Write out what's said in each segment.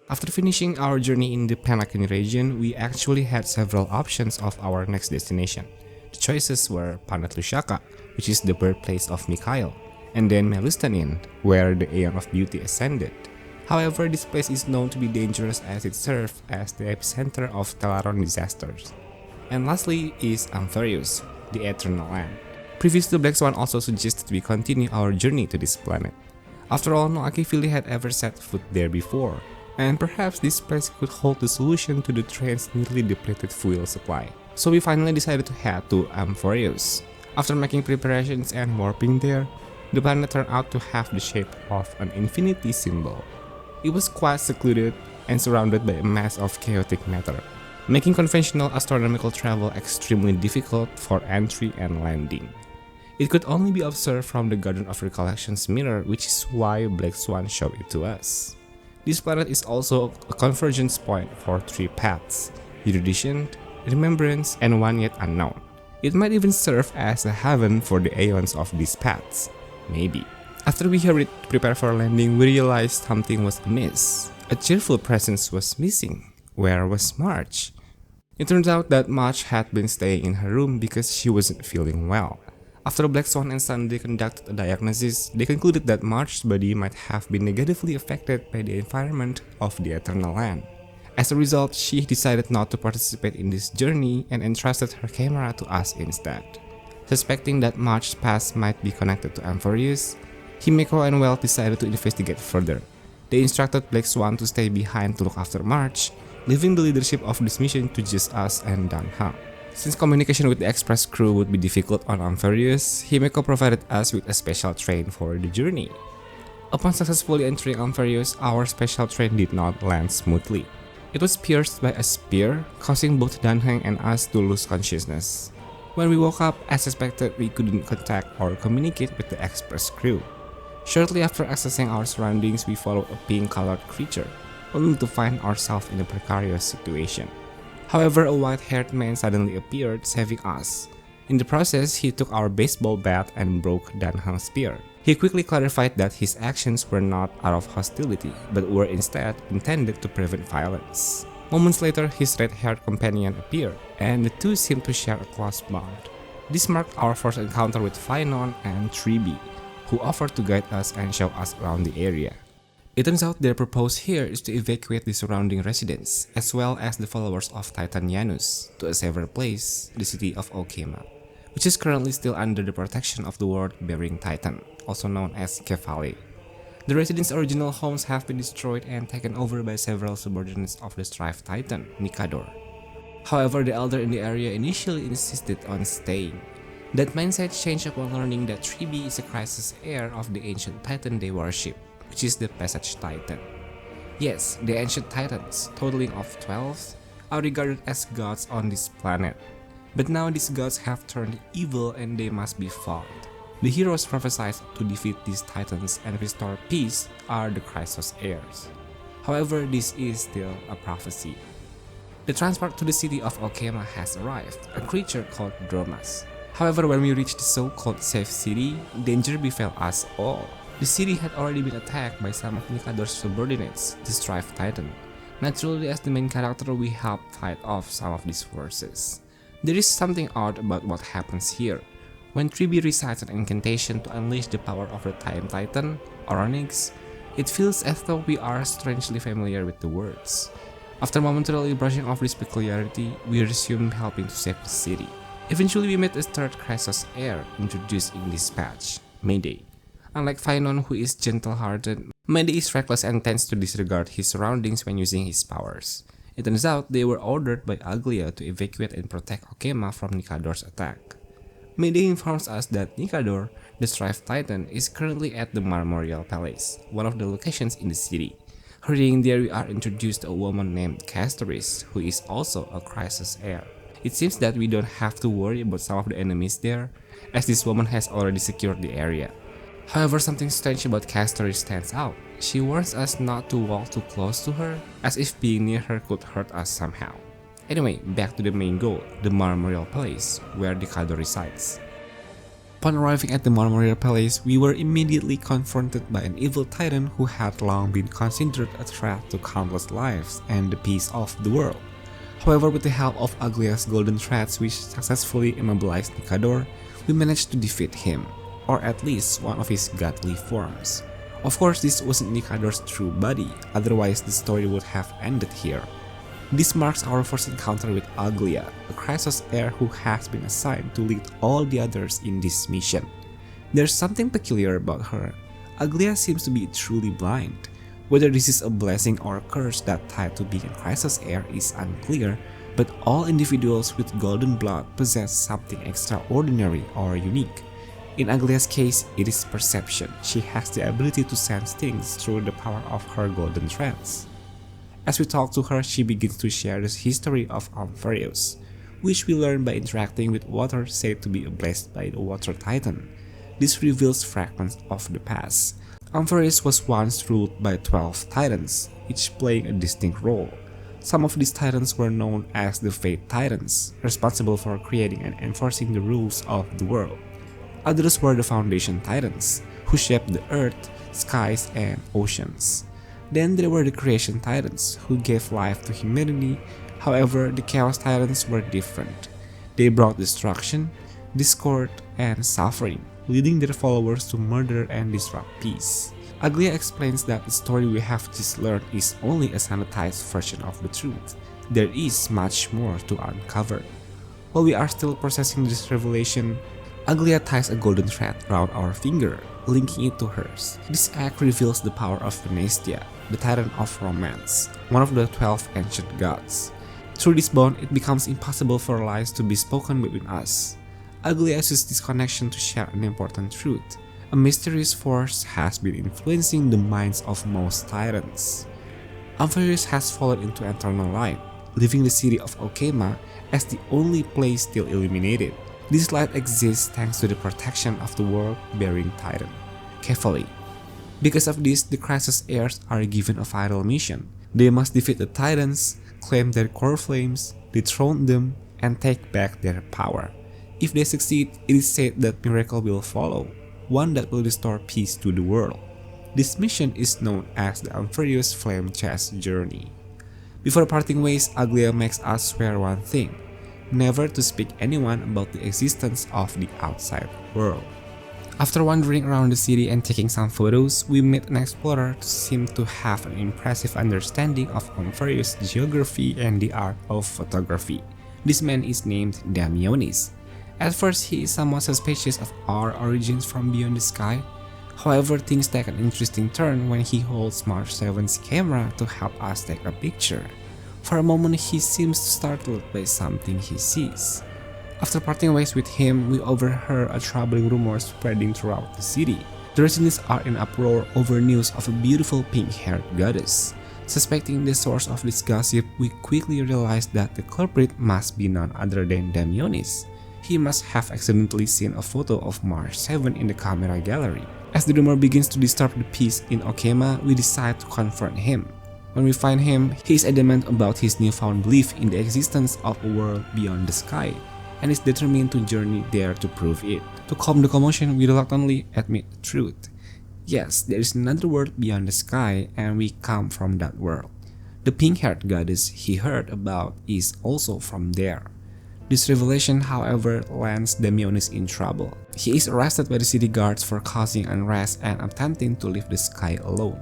After finishing our journey in the Panakini region, we actually had several options of our next destination. The choices were Panat Lusaka, which is the birthplace of Mikhail, and then Melustanin, where the Aeon of Beauty ascended. However, this place is known to be dangerous as it served as the epicenter of Teleron disasters. And lastly is AMPHOREUS, the Eternal Land. Previously, Black Swan also suggested we continue our journey to this planet. After all, no Akifili had ever set foot there before, and perhaps this place could hold the solution to the train's nearly depleted fuel supply. So we finally decided to head to AMPHOREUS. After making preparations and warping there, the planet turned out to have the shape of an infinity symbol. It was quite secluded and surrounded by a mass of chaotic matter, making conventional astronomical travel extremely difficult for entry and landing. It could only be observed from the Garden of Recollection's mirror, which is why Black Swan showed it to us. This planet is also a convergence point for three paths: erudition, remembrance, and one yet unknown. It might even serve as a haven for the aeons of these paths. Maybe. After we hurried to prepare for landing, we realized something was amiss. A cheerful presence was missing. Where was March? It turns out that March had been staying in her room because she wasn't feeling well. After Black Swan and Sunday conducted a diagnosis, they concluded that March's body might have been negatively affected by the environment of the Eternal Land. As a result, she decided not to participate in this journey and entrusted her camera to us instead. Suspecting that March's past might be connected to AMPHOREUS, Himeko and Well decided to investigate further. They instructed Black Swan to stay behind to look after March, leaving the leadership of this mission to just us and Danha. Since communication with the express crew would be difficult on AMPHOREUS, Himeko provided us with a special train for the journey. Upon successfully entering AMPHOREUS, our special train did not land smoothly. It was pierced by a spear, causing both Danheng and us to lose consciousness. When we woke up, as suspected, we couldn't contact or communicate with the express crew. Shortly after accessing our surroundings, we followed a pink-colored creature, only to find ourselves in a precarious situation. However, a white-haired man suddenly appeared, saving us. In the process, he took our baseball bat and broke Danhang's spear. He quickly clarified that his actions were not out of hostility, but were instead intended to prevent violence. Moments later, his red-haired companion appeared, and the two seemed to share a close bond. This marked our first encounter with Phainon and Tribi, who offered to guide us and show us around the area. It turns out their purpose here is to evacuate the surrounding residents, as well as the followers of Titan Nous, to a safer place, the city of Okhema, which is currently still under the protection of the world-bearing Titan, also known as Kefale. The residents' original homes have been destroyed and taken over by several subordinates of the Strife Titan, Nikador. However, the elder in the area initially insisted on staying. That mindset changed upon learning that Tribi is a crisis heir of the ancient Titan they worship, which is the Passage Titan. Yes, the ancient Titans, totaling of 12, are regarded as gods on this planet. But now these gods have turned evil and they must be fought. The heroes prophesied to defeat these Titans and restore peace are the Chrysos heirs. However, this is still a prophecy. The transport to the city of Okhema has arrived, a creature called Dromas. However, when we reached the so-called safe city, danger befell us all. The city had already been attacked by some of Nikador's subordinates, the Strife Titan. Naturally, as the main character, we helped fight off some of these forces. There is something odd about what happens here. When Tribi recites an incantation to unleash the power of the Time Titan, Oronix, it feels as though we are strangely familiar with the words. After momentarily brushing off this peculiarity, we resumed helping to save the city. Eventually, we met a third Chrysos heir introduced in this patch, Mayday. Unlike Phainon, who is gentle-hearted, Mayday is reckless and tends to disregard his surroundings when using his powers. It turns out they were ordered by Aglia to evacuate and protect Okhema from Nikador's attack. Mayday informs us that Nikador, the Strife Titan, is currently at the Marmorial Palace, one of the locations in the city. Hurrying there, we are introduced to a woman named Castoris, who is also a Chrysos heir. It seems that we don't have to worry about some of the enemies there, as this woman has already secured the area. However, something strange about Castoris stands out. She warns us not to walk too close to her, as if being near her could hurt us somehow. Anyway, back to the main goal, the Marmorial Palace, where Nikador resides. Upon arriving at the Marmoreal Palace, we were immediately confronted by an evil titan who had long been considered a threat to countless lives and the peace of the world. However, with the help of Aglia's golden threads which successfully immobilized Nikador, we managed to defeat him, or at least one of his godly forms. Of course, this wasn't Nikador's true body, otherwise the story would have ended here. This marks our first encounter with Aglia, a Chrysos heir who has been assigned to lead all the others in this mission. There's something peculiar about her. Aglia seems to be truly blind. Whether this is a blessing or a curse that tied to being a Chrysos heir is unclear, but all individuals with golden blood possess something extraordinary or unique. In Aglia's case, it is perception. She has the ability to sense things through the power of her golden threads. As we talk to her, she begins to share the history of AMPHOREUS, which we learn by interacting with water said to be blessed by the water titan. This reveals fragments of the past. AMPHOREUS was once ruled by 12 titans, each playing a distinct role. Some of these titans were known as the Fate Titans, responsible for creating and enforcing the rules of the world. Others were the Foundation Titans, who shaped the earth, skies, and oceans. Then there were the Creation Titans, who gave life to humanity. However, the Chaos Titans were different. They brought destruction, discord, and suffering, leading their followers to murder and disrupt peace. Aglia explains that the story we have just learned is only a sanitized version of the truth. There is much more to uncover. While we are still processing this revelation, Aglia ties a golden thread around our finger, linking it to hers. This act reveals the power of Venestia, the titan of romance, one of the 12 ancient gods. Through this bond, it becomes impossible for lies to be spoken between us. Aglia uses this connection to share an important truth. A mysterious force has been influencing the minds of most titans. AMPHOREUS has fallen into eternal light, leaving the city of Okhema as the only place still illuminated. This light exists thanks to the protection of the world-bearing titan, Catboloni. Because of this, the Chrysos heirs are given a vital mission. They must defeat the titans, claim their coreflames, dethrone them, and take back their power. If they succeed, it is said that miracle will follow, one that will restore peace to the world. This mission is known as the AMPHOREUS Flame Chest Journey. Before parting ways, Aglia makes us swear one thing: never to speak anyone about the existence of the outside world. After wandering around the city and taking some photos, we meet an explorer who seems to have an impressive understanding of AMPHOREUS geography and the art of photography. This man is named Demise. At first, he is somewhat suspicious of our origins from beyond the sky. However, things take an interesting turn when he holds March 7's camera to help us take a picture. For a moment, he seems startled by something he sees. After parting ways with him, we overheard a troubling rumor spreading throughout the city. The residents are in uproar over news of a beautiful pink-haired goddess. Suspecting the source of this gossip, we quickly realized that the culprit must be none other than Demise. He must have accidentally seen a photo of March 7 in the camera gallery. As the rumor begins to disturb the peace in Okhema, we decide to confront him. When we find him, he is adamant about his newfound belief in the existence of a world beyond the sky, and is determined to journey there to prove it. To calm the commotion, we reluctantly admit the truth. Yes, there is another world beyond the sky, and we come from that world. The pink-haired goddess he heard about is also from there. This revelation, however, lands Demise in trouble. He is arrested by the city guards for causing unrest and attempting to leave the sky alone.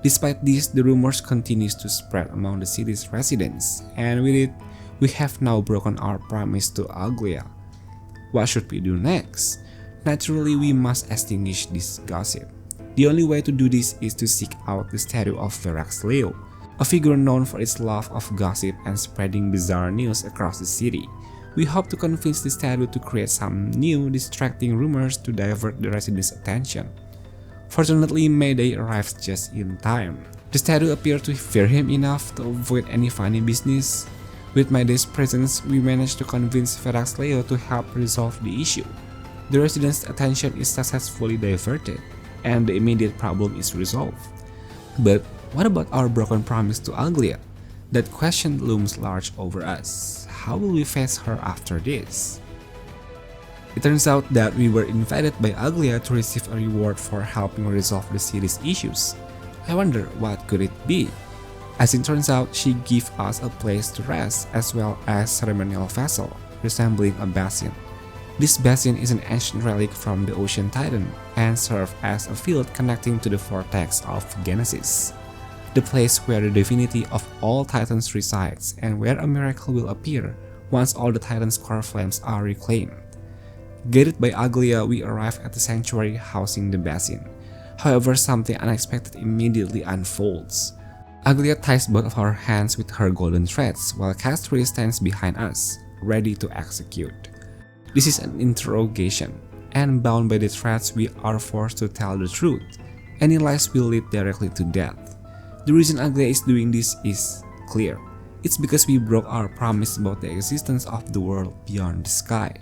Despite this, the rumors continues to spread among the city's residents, and with it, we have now broken our promise to Aglia. What should we do next? Naturally, we must extinguish this gossip. The only way to do this is to seek out the statue of Verax Leo, a figure known for its love of gossip and spreading bizarre news across the city. We hope to convince the statue to create some new, distracting rumors to divert the residents' attention. Fortunately, Mayday arrives just in time. The statue appeared to fear him enough to avoid any funny business. With Mayday's presence, we managed to convince Verax Leo to help resolve the issue. The residents' attention is successfully diverted, and the immediate problem is resolved. But what about our broken promise to Aglia? That question looms large over us. How will we face her after this? It turns out that we were invited by Aglia to receive a reward for helping resolve the city's issues. I wonder what could it be? As it turns out, she gave us a place to rest as well as ceremonial vessel, resembling a basin. This basin is an ancient relic from the Ocean Titan and served as a field connecting to the vortex of Genesis, the place where the divinity of all Titans resides and where a miracle will appear once all the Titans' core flames are reclaimed. Guided by Aglia, we arrive at the sanctuary housing the basin. However, something unexpected immediately unfolds. Aglia ties both of our hands with her golden threads while Castri stands behind us, ready to execute. This is an interrogation, and bound by the threads we are forced to tell the truth. Any lies will lead directly to death. The reason Aglia is doing this is clear. It's because we broke our promise about the existence of the world beyond the sky.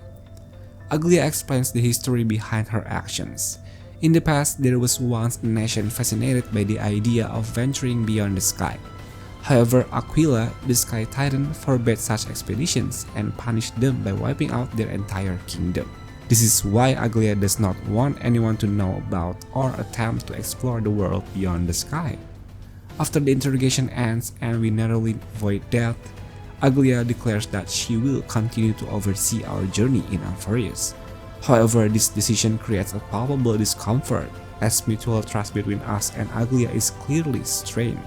Aglia explains the history behind her actions. In the past, there was once a nation fascinated by the idea of venturing beyond the sky. However, Aquila, the Sky Titan, forbade such expeditions and punished them by wiping out their entire kingdom. This is why Aglia does not want anyone to know about or attempt to explore the world beyond the sky. After the interrogation ends and we narrowly avoid death, Aglia declares that she will continue to oversee our journey in AMPHOREUS. However, this decision creates a palpable discomfort, as mutual trust between us and Aglia is clearly strained.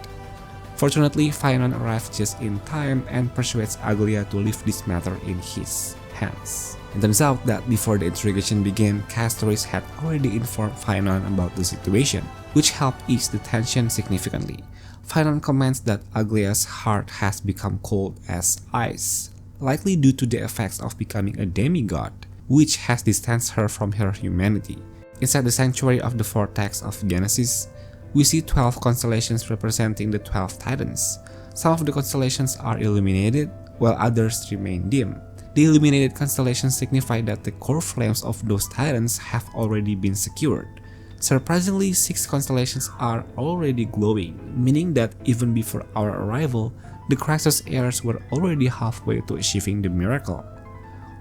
Fortunately, Phaenon arrives just in time and persuades Aglia to leave this matter in his hands. It turns out that before the interrogation began, Castoris had already informed Phaenon about the situation, which helped ease the tension significantly. Phaenon comments that Aglia's heart has become cold as ice, likely due to the effects of becoming a demigod, which has distanced her from her humanity. Inside the sanctuary of the vortex of Genesis, we see 12 constellations representing the 12 Titans. Some of the constellations are illuminated, while others remain dim. The illuminated constellations signify that the core flames of those Titans have already been secured. Surprisingly, 6 constellations are already glowing, meaning that even before our arrival, the Crassus heirs were already halfway to achieving the miracle.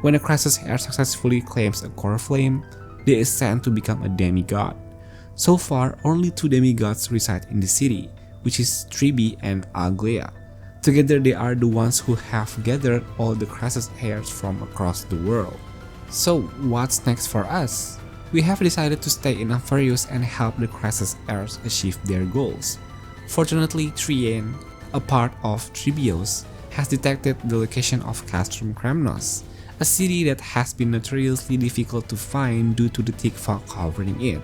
When a Crassus heir successfully claims a core flame, they ascend to become a demigod. So far, only 2 demigods reside in the city, which is Tribi and Aglia. Together, they are the ones who have gathered all the Crassus heirs from across the world. So, what's next for us? We have decided to stay in AMPHOREUS and help the Crassus heirs achieve their goals. Fortunately, Trien, a part of Tribios, has detected the location of Castrum Kremnos, a city that has been notoriously difficult to find due to the thick fog covering it.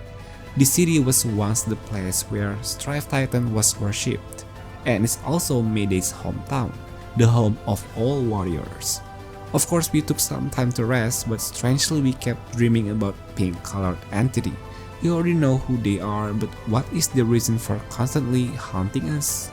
The city was once the place where Strife Titan was worshipped, and is also Mayday's hometown, the home of all warriors. Of course, we took some time to rest, but strangely we kept dreaming about pink-colored entity. We already know who they are, but what is the reason for constantly haunting us?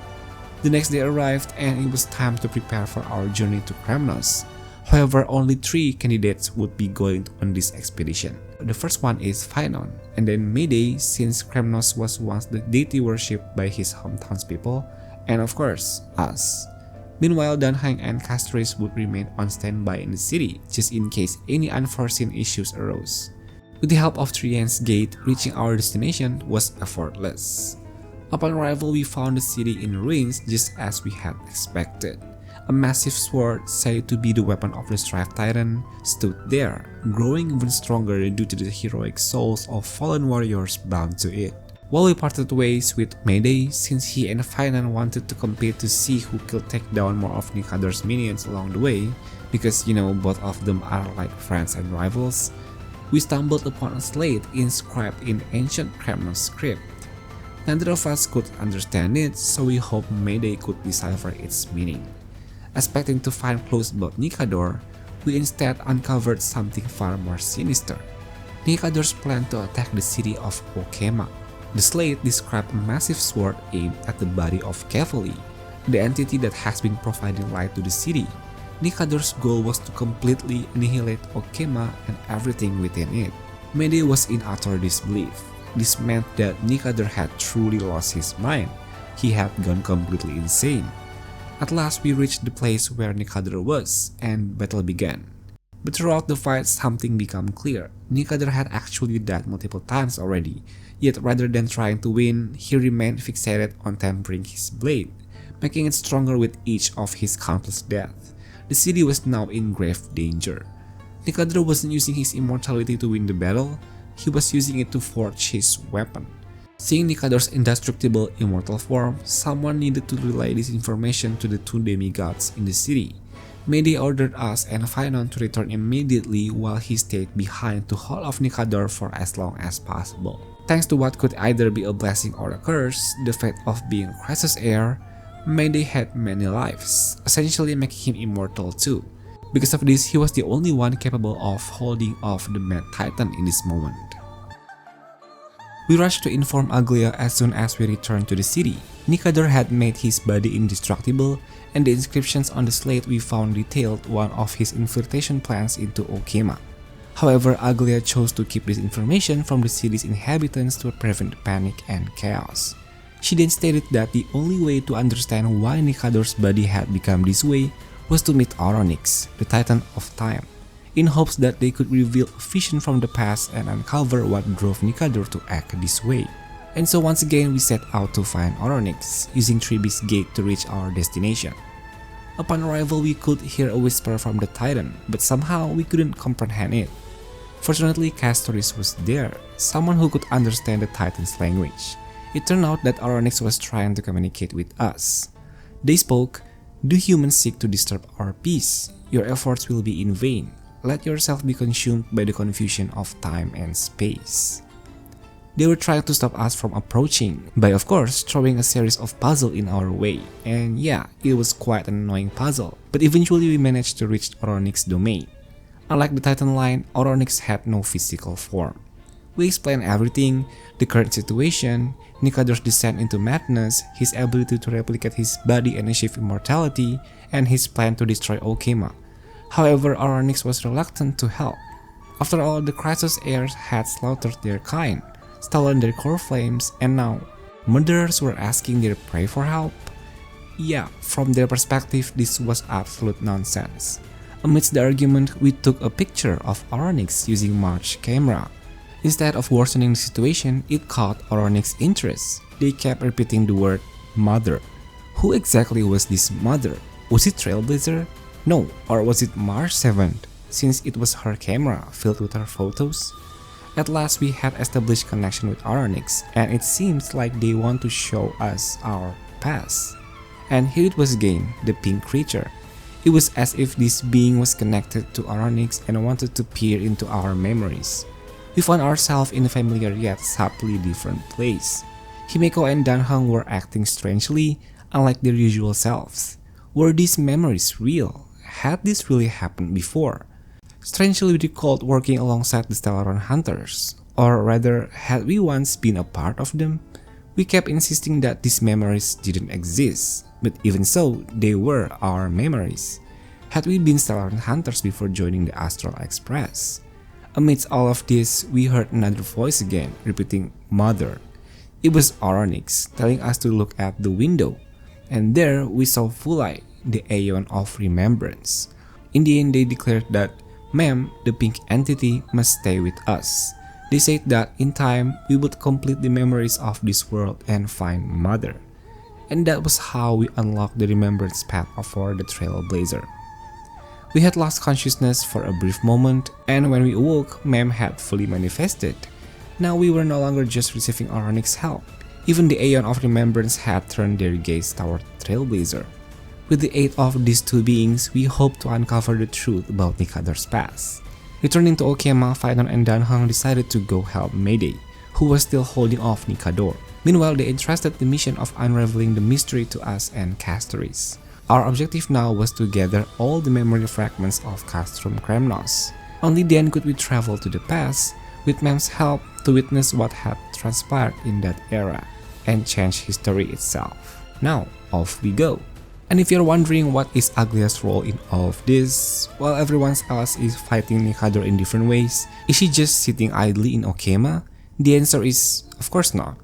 The next day arrived and it was time to prepare for our journey to Kremnos. However, only 3 candidates would be going on this expedition. The first one is Phaenon, and then Mayday, since Kremnos was once the deity worshipped by his hometown's people, and of course, us. Meanwhile, Danhang and Castris would remain on standby in the city, just in case any unforeseen issues arose. With the help of Trien's gate, reaching our destination was effortless. Upon arrival, we found the city in ruins just as we had expected. A massive sword, said to be the weapon of the Strife Titan, stood there, growing even stronger due to the heroic souls of fallen warriors bound to it. While we parted ways with Mayday, since he and Phaenon wanted to compete to see who could take down more of Nikador's minions along the way, because both of them are like friends and rivals, we stumbled upon a slate inscribed in ancient Kremnos script. Neither of us could understand it, so we hoped Mayday could decipher its meaning. Expecting to find clues about Nikador, we instead uncovered something far more sinister. Nikador's plan to attack the city of Okhema. The slate described a massive sword aimed at the body of Catboloni, the entity that has been providing light to the city. Nikador's goal was to completely annihilate Okhema and everything within it. Mayday was in utter disbelief. This meant that Nikador had truly lost his mind. He had gone completely insane. At last we reached the place where Nikador was, and battle began. But throughout the fight, something became clear. Nikador had actually died multiple times already, yet rather than trying to win, he remained fixated on tempering his blade, making it stronger with each of his countless deaths. The city was now in grave danger. Nikador wasn't using his immortality to win the battle, he was using it to forge his weapon. Seeing Nikador's indestructible immortal form, someone needed to relay this information to the two demigods in the city. Mayday ordered us and Phaenon to return immediately while he stayed behind to hold off Nikador for as long as possible. Thanks to what could either be a blessing or a curse, the fate of being Kratos' heir, Mayday had many lives, essentially making him immortal too. Because of this, he was the only one capable of holding off the Mad Titan in this moment. We rushed to inform Aglia as soon as we returned to the city. Nikador had made his body indestructible, and the inscriptions on the slate we found detailed one of his infiltration plans into Okhema. However, Aglia chose to keep this information from the city's inhabitants to prevent panic and chaos. She then stated that the only way to understand why Nikador's body had become this way was to meet Oronyx, the Titan of Time, in hopes that they could reveal a vision from the past and uncover what drove Nikador to act this way. And so once again we set out to find Oronyx, using Trailblaze gate to reach our destination. Upon arrival we could hear a whisper from the Titan, but somehow we couldn't comprehend it. Fortunately, Castoris was there, someone who could understand the Titan's language. It turned out that Oronyx was trying to communicate with us. They spoke, "Do humans seek to disturb our peace? Your efforts will be in vain. Let yourself be consumed by the confusion of time and space." They were trying to stop us from approaching, by of course throwing a series of puzzles in our way, and yeah, it was quite an annoying puzzle, but eventually we managed to reach Oronyx's domain. Unlike the Titan line, Oronyx had no physical form. We explained everything, the current situation, Nikador's descent into madness, his ability to replicate his body and achieve immortality, and his plan to destroy Okhema. However, Oronyx was reluctant to help. After all, the Kratos heirs had slaughtered their kind, stolen their coreflames, and now murderers were asking their prey for help? Yeah, from their perspective, this was absolute nonsense. Amidst the argument, we took a picture of Oronyx using March camera. Instead of worsening the situation, it caught Oronyx's interest. They kept repeating the word mother. Who exactly was this mother? Was it Trailblazer? No, or was it Mars 7th, since it was her camera filled with her photos? At last we had established connection with Oronyx, and it seems like they want to show us our past. And here it was again, the pink creature. It was as if this being was connected to Oronyx and wanted to peer into our memories. We found ourselves in a familiar yet subtly different place. Himeko and Danhong were acting strangely, unlike their usual selves. Were these memories real? Had this really happened before? Strangely, we recalled working alongside the Stellaron Hunters, or rather, had we once been a part of them? We kept insisting that these memories didn't exist, but even so, they were our memories. Had we been Stellaron Hunters before joining the Astral Express? Amidst all of this, we heard another voice again, repeating "Mother." It was Oronyx, telling us to look at the window, and there we saw Fulai, the Aeon of Remembrance. In the end, they declared that Mem, the pink entity, must stay with us. They said that in time, we would complete the memories of this world and find Mother. And that was how we unlocked the remembrance path for the Trailblazer. We had lost consciousness for a brief moment, and when we awoke, Mem had fully manifested. Now we were no longer just receiving Oronyx's help. Even the Aeon of Remembrance had turned their gaze toward Trailblazer. With the aid of these two beings, we hoped to uncover the truth about Nikador's past. Returning to Okhema, Phaenon and Danhong decided to go help Mayday, who was still holding off Nikador. Meanwhile, they entrusted the mission of unraveling the mystery to us and Castoris. Our objective now was to gather all the memory fragments of Castrum Kremnos. Only then could we travel to the past, with Mem's help, to witness what had transpired in that era, and change history itself. Now, off we go. And if you're wondering what is Aglia's role in all of this, while everyone else is fighting Nikador in different ways, is she just sitting idly in Okhema? The answer is, of course not.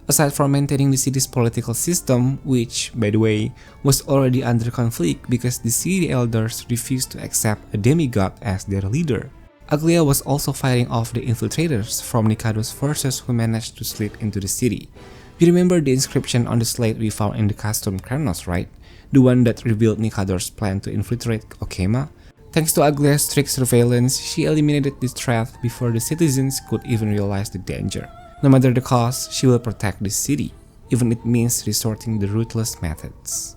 Aside from maintaining the city's political system, which, by the way, was already under conflict because the city elders refused to accept a demigod as their leader, Aglaia was also fighting off the infiltrators from Nikador's forces who managed to slip into the city. You remember the inscription on the slate we found in the custom Chronos, right? The one that revealed Nikador's plan to infiltrate Okhema? Thanks to Aglaia's strict surveillance, she eliminated this threat before the citizens could even realize the danger. No matter the cost, she will protect the city, even if it means resorting to ruthless methods.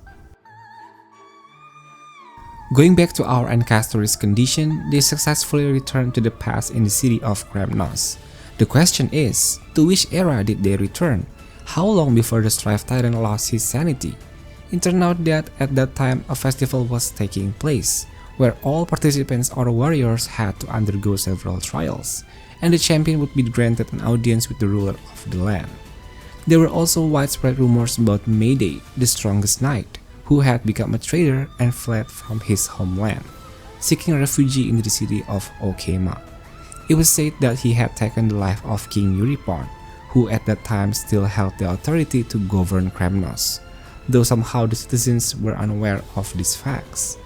Going back to our ancestors' condition, they successfully returned to the past in the city of Nous. The question is, to which era did they return? How long before the Strife Titan lost his sanity? It turned out that at that time a festival was taking place, where all participants or warriors had to undergo several trials, and the champion would be granted an audience with the ruler of the land. There were also widespread rumors about Mayday, the strongest knight, who had become a traitor and fled from his homeland, seeking refuge in the city of Okhema. It was said that he had taken the life of King Euripon, who at that time still held the authority to govern Kremnos, though somehow the citizens were unaware of these facts.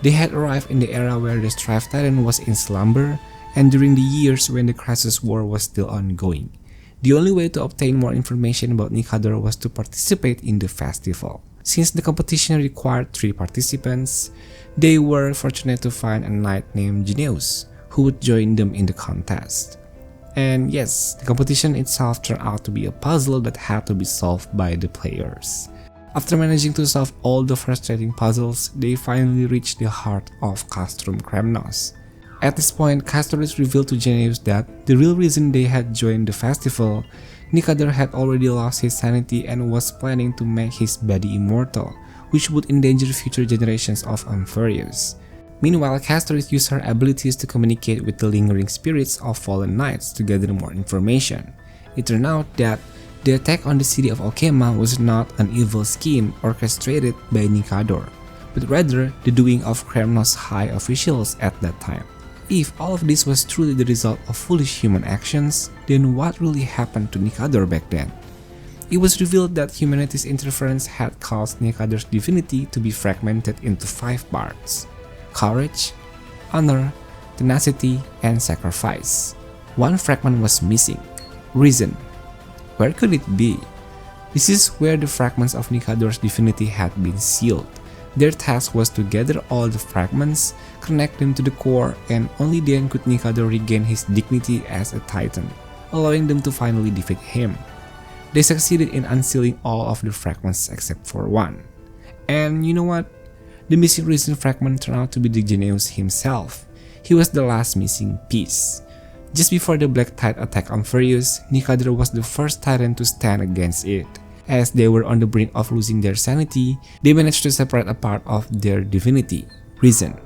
They had arrived in the era where the Strife Titan was in slumber and during the years when the Crassus War was still ongoing. The only way to obtain more information about Nikador was to participate in the festival. Since the competition required 3 participants, they were fortunate to find a knight named Nous, who would join them in the contest. And yes, the competition itself turned out to be a puzzle that had to be solved by the players. After managing to solve all the frustrating puzzles, they finally reached the heart of Castrum Kremnos. At this point, Castorus revealed to Geneus that the real reason they had joined the festival, Nikador had already lost his sanity and was planning to make his body immortal, which would endanger future generations of AMPHOREUS. Meanwhile, Castorus used her abilities to communicate with the lingering spirits of fallen knights to gather more information. It turned out that the attack on the city of Okhema was not an evil scheme orchestrated by Nikador, but rather the doing of Kremnos' high officials at that time. If all of this was truly the result of foolish human actions, then what really happened to Nikador back then? It was revealed that humanity's interference had caused Nikador's divinity to be fragmented into 5 parts: courage, honor, tenacity, and sacrifice. One fragment was missing: reason. Where could it be? This is where the fragments of Nikador's divinity had been sealed. Their task was to gather all the fragments, connect them to the core, and only then could Nikador regain his dignity as a titan, allowing them to finally defeat him. They succeeded in unsealing all of the fragments except for one. And you know what? The missing reason fragment turned out to be the Geneus himself. He was the last missing piece. Just before the Black Tide attacked AMPHOREUS, Nikador was the first titan to stand against it. As they were on the brink of losing their sanity, they managed to separate a part of their divinity, reason.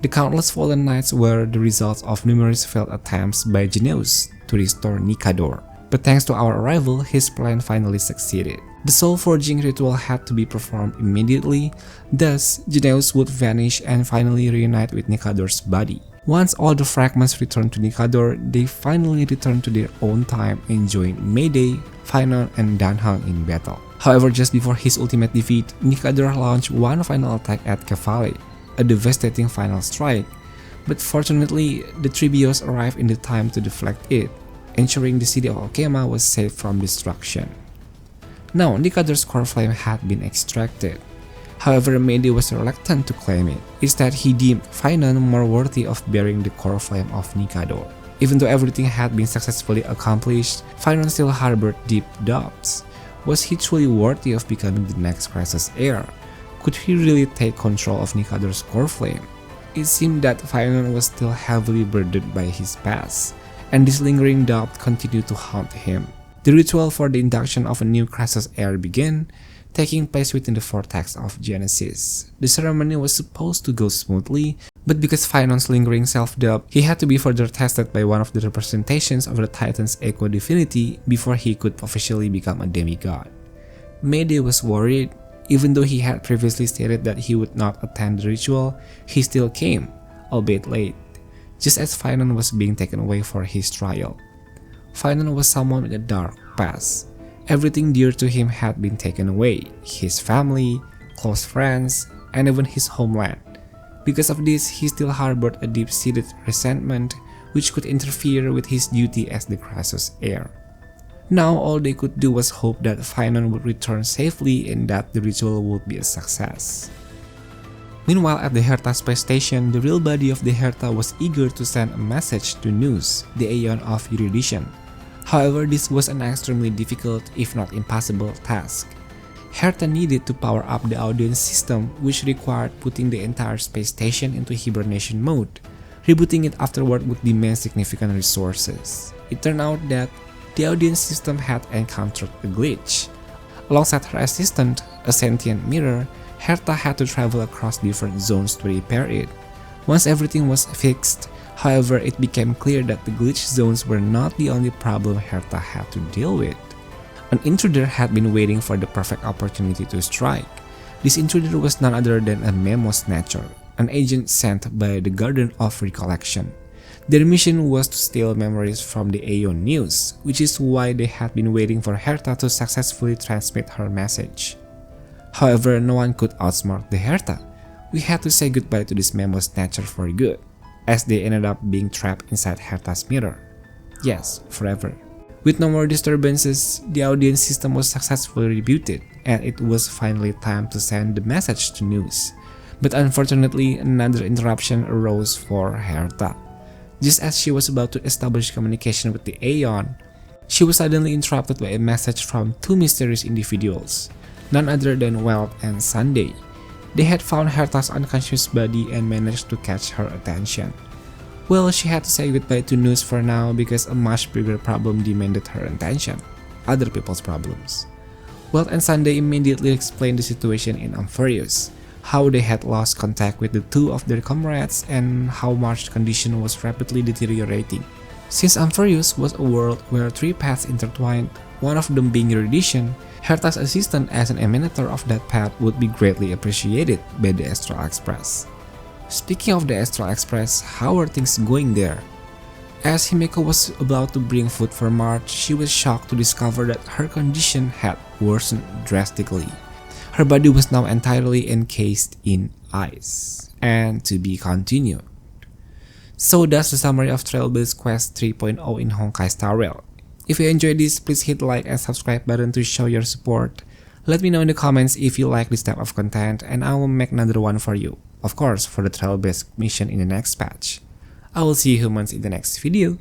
The countless fallen knights were the result of numerous failed attempts by Geneus to restore Nikador, but thanks to our arrival, his plan finally succeeded. The soul forging ritual had to be performed immediately, thus Geneus would vanish and finally reunite with Nikador's body. Once all the fragments returned to Nikador, they finally returned to their own time and joined Mayday, Phynon, and Danhang in battle. However, just before his ultimate defeat, Nikador launched one final attack at Kefale, a devastating final strike, but fortunately, the Tribios arrived in the time to deflect it, ensuring the city of Okhema was safe from destruction. Now, Nikador's core flame had been extracted. However, Mayday was reluctant to claim it. Instead, he deemed Phynon more worthy of bearing the core flame of Nikador. Even though everything had been successfully accomplished, Phynon still harbored deep doubts. Was he truly worthy of becoming the next Crassus heir? Could he really take control of Nikador's core flame? It seemed that Phynon was still heavily burdened by his past, and this lingering doubt continued to haunt him. The ritual for the induction of a new Crassus heir began, taking place within the vortex of Genesis. The ceremony was supposed to go smoothly, but because Phynon's lingering self-doubt, he had to be further tested by one of the representations of the Titan's equal divinity before he could officially become a demigod. Mayday was worried. Even though he had previously stated that he would not attend the ritual, he still came, albeit late, just as Phynon was being taken away for his trial. Phynon was someone with a dark past, Everything dear to him had been taken away, his family, close friends, and even his homeland. Because of this, he still harbored a deep-seated resentment which could interfere with his duty as the Krasus heir. Now all they could do was hope that Phynon would return safely and that the ritual would be a success. Meanwhile, at the Herta space station, the real body of the Herta was eager to send a message to Nous, the Aeon of Erudition. However, this was an extremely difficult, if not impossible, task. Herta needed to power up the audience system, which required putting the entire space station into hibernation mode. Rebooting it afterward would demand significant resources. It turned out that the audience system had encountered a glitch. Alongside her assistant, a sentient mirror, Herta had to travel across different zones to repair it. Once everything was fixed, however, it became clear that the glitch zones were not the only problem Herta had to deal with. An intruder had been waiting for the perfect opportunity to strike. This intruder was none other than a memo snatcher, an agent sent by the Garden of Recollection. Their mission was to steal memories from the Aeon Nous, which is why they had been waiting for Herta to successfully transmit her message. However, no one could outsmart the Herta. We had to say goodbye to this memo snatcher for good, as they ended up being trapped inside Herta's mirror. Yes, forever. With no more disturbances, the audience system was successfully rebooted, and it was finally time to send the message to Nous. But unfortunately, another interruption arose for Herta. Just as she was about to establish communication with the Aeon, she was suddenly interrupted by a message from two mysterious individuals, none other than Welt and Sunday. They had found Herta's unconscious body and managed to catch her attention. Well, she had to say goodbye to Nous for now because a much bigger problem demanded her attention: other people's problems. Welt and Sunday immediately explained the situation in AMPHOREUS, how they had lost contact with the two of their comrades and how March's condition was rapidly deteriorating. Since AMPHOREUS was a world where three paths intertwined, one of them being Erudition, Herta's assistant as an emanator of that path would be greatly appreciated by the Astral Express. Speaking of the Astral Express, how are things going there? As Himeko was about to bring food for March, she was shocked to discover that her condition had worsened drastically. Her body was now entirely encased in ice, and to be continued. So that's the summary of Trailblaze Quest 3.0 in Honkai Star Rail. If you enjoyed this, please hit the like and subscribe button to show your support. Let me know in the comments if you like this type of content and I will make another one for you. Of course, for the Trailblaze mission in the next patch. I will see you humans in the next video.